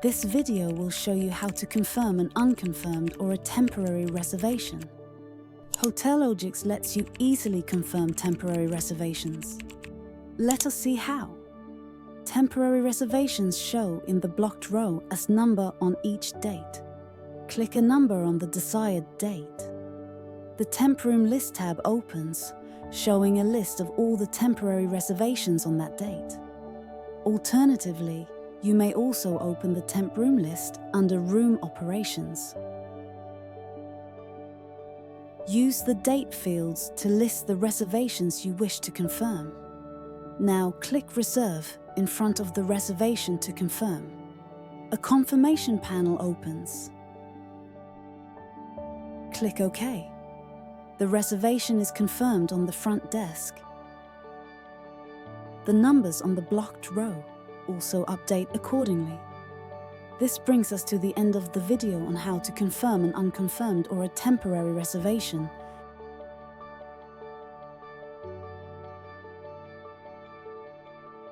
This video will show you how to confirm an unconfirmed or a temporary reservation. Hotelogix lets you easily confirm temporary reservations. Let us see how. Temporary reservations show in the blocked row as number on each date. Click a number on the desired date. The Temp Room List tab opens, showing a list of all the temporary reservations on that date. Alternatively, you may also open the Temp Room List under Room Operations. Use the date fields to list the reservations you wish to confirm. Now click Reserve in front of the reservation to confirm. A confirmation panel opens. Click OK. The reservation is confirmed on the front desk. The numbers on the blocked row also update accordingly. This brings us to the end of the video on how to confirm an unconfirmed or a temporary reservation